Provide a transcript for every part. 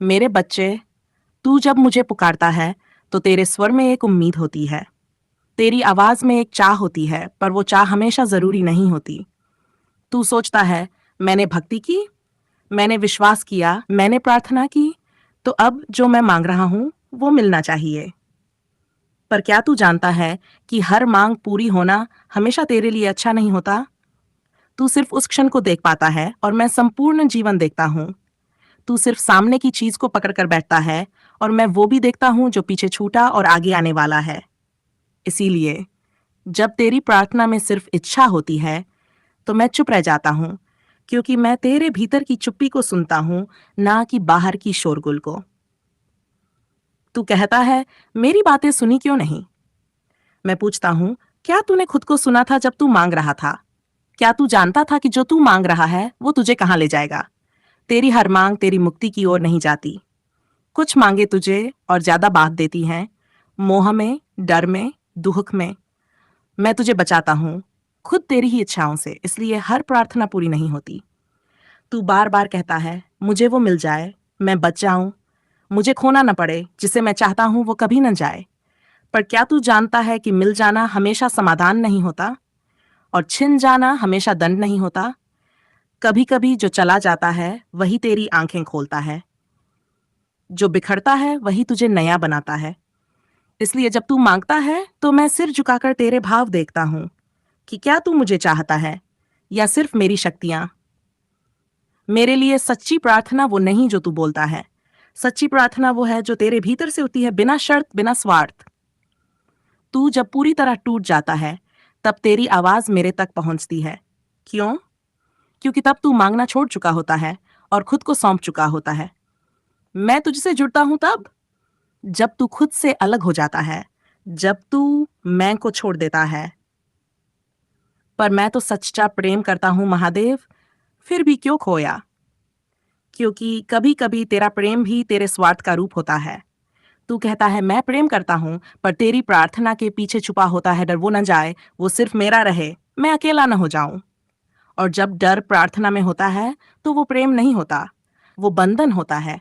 मेरे बच्चे, तू जब मुझे पुकारता है तो तेरे स्वर में एक उम्मीद होती है। तेरी आवाज में एक चाह होती है, पर वो चाह हमेशा जरूरी नहीं होती। तू सोचता है, मैंने भक्ति की, मैंने विश्वास किया, मैंने प्रार्थना की, तो अब जो मैं मांग रहा हूं वो मिलना चाहिए। पर क्या तू जानता है कि हर मांग पूरी होना हमेशा तेरे लिए अच्छा नहीं होता? तू सिर्फ उस क्षण को देख पाता है और मैं संपूर्ण जीवन देखता हूँ। तू सिर्फ सामने की चीज को पकड़ कर बैठता है और मैं वो भी देखता हूँ जो पीछे छूटा और आगे आने वाला है। इसीलिए जब तेरी प्रार्थना में सिर्फ इच्छा होती है तो मैं चुप रह जाता हूँ, क्योंकि मैं तेरे भीतर की चुप्पी को सुनता हूँ, ना कि बाहर की शोरगुल को। तू कहता है, मेरी बातें सुनी क्यों नहीं? मैं पूछता हूँ, क्या तूने खुद को सुना था जब तू मांग रहा था? क्या तू जानता था कि जो तू मांग रहा है वो तुझे कहाँ ले जाएगा? तेरी हर मांग तेरी मुक्ति की ओर नहीं जाती। कुछ मांगे तुझे और ज्यादा बांध देती हैं, मोह में, डर में, दुख में। मैं तुझे बचाता हूँ, खुद तेरी ही इच्छाओं से, इसलिए हर प्रार्थना पूरी नहीं होती। तू बार बार कहता है, मुझे वो मिल जाए, मैं बच जाऊं, मुझे खोना न पड़े, जिसे मैं चाहता हूं वो कभी न जाए। पर क्या तू जानता है कि मिल जाना हमेशा समाधान नहीं होता, और छिन जाना हमेशा दंड नहीं होता? कभी कभी जो चला जाता है वही तेरी आंखें खोलता है, जो बिखरता है वही तुझे नया बनाता है। इसलिए जब तू मांगता है तो मैं सिर झुकाकर तेरे भाव देखता हूँ कि क्या तू मुझे चाहता है या सिर्फ मेरी शक्तियां। मेरे लिए सच्ची प्रार्थना वो नहीं जो तू बोलता है। सच्ची प्रार्थना वो है जो तेरे भीतर से होती है, बिना शर्त, बिना स्वार्थ। तू जब पूरी तरह टूट जाता है तब तेरी आवाज मेरे तक पहुंचती है। क्यों? क्योंकि तब तू मांगना छोड़ चुका होता है और खुद को सौंप चुका होता है। मैं तुझसे जुड़ता हूं तब, जब तू खुद से अलग हो जाता है, जब तू मैं को छोड़ देता है। पर मैं तो सच्चा प्रेम करता हूं महादेव, फिर भी क्यों खोया? क्योंकि कभी कभी तेरा प्रेम भी तेरे स्वार्थ का रूप होता है। तू कहता है, मैं प्रेम करता हूं, पर तेरी प्रार्थना के पीछे छुपा होता है डर, वो न जाए, वो सिर्फ मेरा रहे, मैं अकेला न हो जाऊं। और जब डर प्रार्थना में होता है तो वो प्रेम नहीं होता, वो बंधन होता है।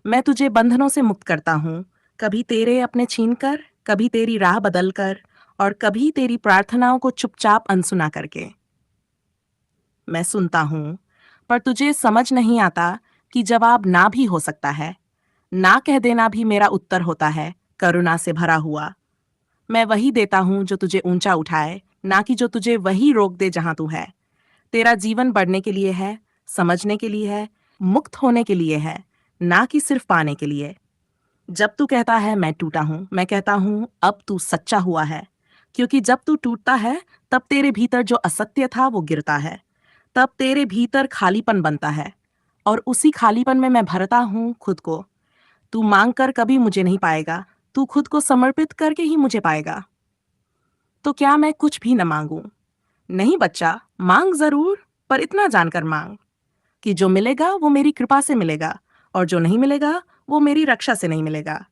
मैं तुझे बंधनों से मुक्त करता हूँ, कभी तेरे अपने छीन कर, कभी तेरी राह बदल कर, और कभी तेरी प्रार्थनाओं को चुपचाप अनसुना करके। मैं सुनता हूँ, पर तुझे समझ नहीं आता कि जवाब ना भी हो सकता है। ना कह देना भी मेरा उत्तर होता है, करुणा से भरा हुआ। मैं वही देता हूँ जो तुझे ऊंचा उठाए, ना कि जो तुझे वही रोक दे जहां तू है। तेरा जीवन बढ़ने के लिए है, समझने के लिए है, मुक्त होने के लिए है, ना कि सिर्फ पाने के लिए। जब तू कहता है मैं टूटा हूं, मैं कहता हूं अब तू सच्चा हुआ है। क्योंकि जब तू टूटता है तब तेरे भीतर जो असत्य था वो गिरता है, तब तेरे भीतर खालीपन बनता है, और उसी खालीपन में मैं भरता हूं खुद को। तू मांग कर कभी मुझे नहीं पाएगा, तू खुद को समर्पित करके ही मुझे पाएगा। तो क्या मैं कुछ भी न मांगूं? नहीं बच्चा, मांग जरूर, पर इतना जानकर मांग कि जो मिलेगा वो मेरी कृपा से मिलेगा, और जो नहीं मिलेगा वो मेरी रक्षा से नहीं मिलेगा।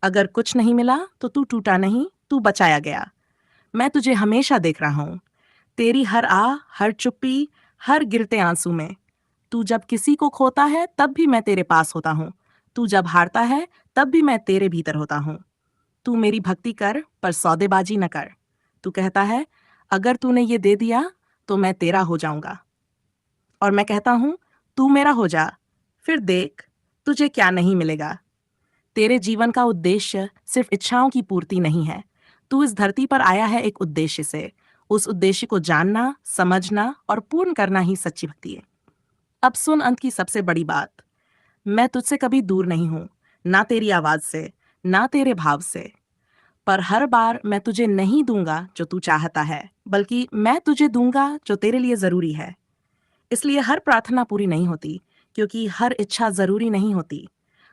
अगर कुछ नहीं मिला तो तू टूटा नहीं, तू बचाया गया। मैं तुझे हमेशा देख रहा हूं, तेरी हर हर चुप्पी, हर गिरते आंसू में। तू जब किसी को खोता है तब भी मैं तेरे पास होता हूँ, तू जब हारता है तब भी मैं तेरे भीतर होता हूँ। तू मेरी भक्ति कर, पर सौदेबाजी न कर। तू कहता है, अगर तूने ये दे दिया तो मैं तेरा हो जाऊंगा। और मैं कहता हूं, तू मेरा हो जा, फिर देख तुझे क्या नहीं मिलेगा। तेरे जीवन का उद्देश्य सिर्फ इच्छाओं की पूर्ति नहीं है। तू इस धरती पर आया है एक उद्देश्य से। उस उद्देश्य को जानना, समझना और पूर्ण करना ही सच्ची भक्ति है। अब सुन अंत की सबसे बड़ी बात। मैं तुझसे कभी दूर नहीं हूं, ना तेरी आवाज से, ना तेरे भाव से। पर हर बार मैं तुझे नहीं दूंगा जो तू चाहता है, बल्कि मैं तुझे दूंगा जो तेरे लिए जरूरी है। इसलिए हर प्रार्थना पूरी नहीं होती, क्योंकि हर इच्छा जरूरी नहीं होती।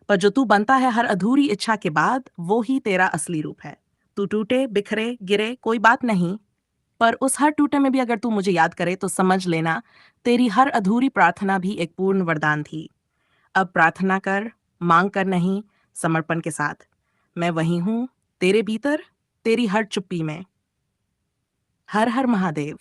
पर जो तू बनता है हर अधूरी इच्छा के बाद, वो ही तेरा असली रूप है। तू टूटे, बिखरे, गिरे, कोई बात नहीं, पर उस हर टूटे में भी अगर तू मुझे याद करे तो समझ लेना, तेरी हर अधूरी प्रार्थना भी एक पूर्ण वरदान थी। अब प्रार्थना कर, मांग कर नहीं, समर्पण के साथ। मैं वही हूं, तेरे भीतर, तेरी हर चुप्पी में। हर हर महादेव।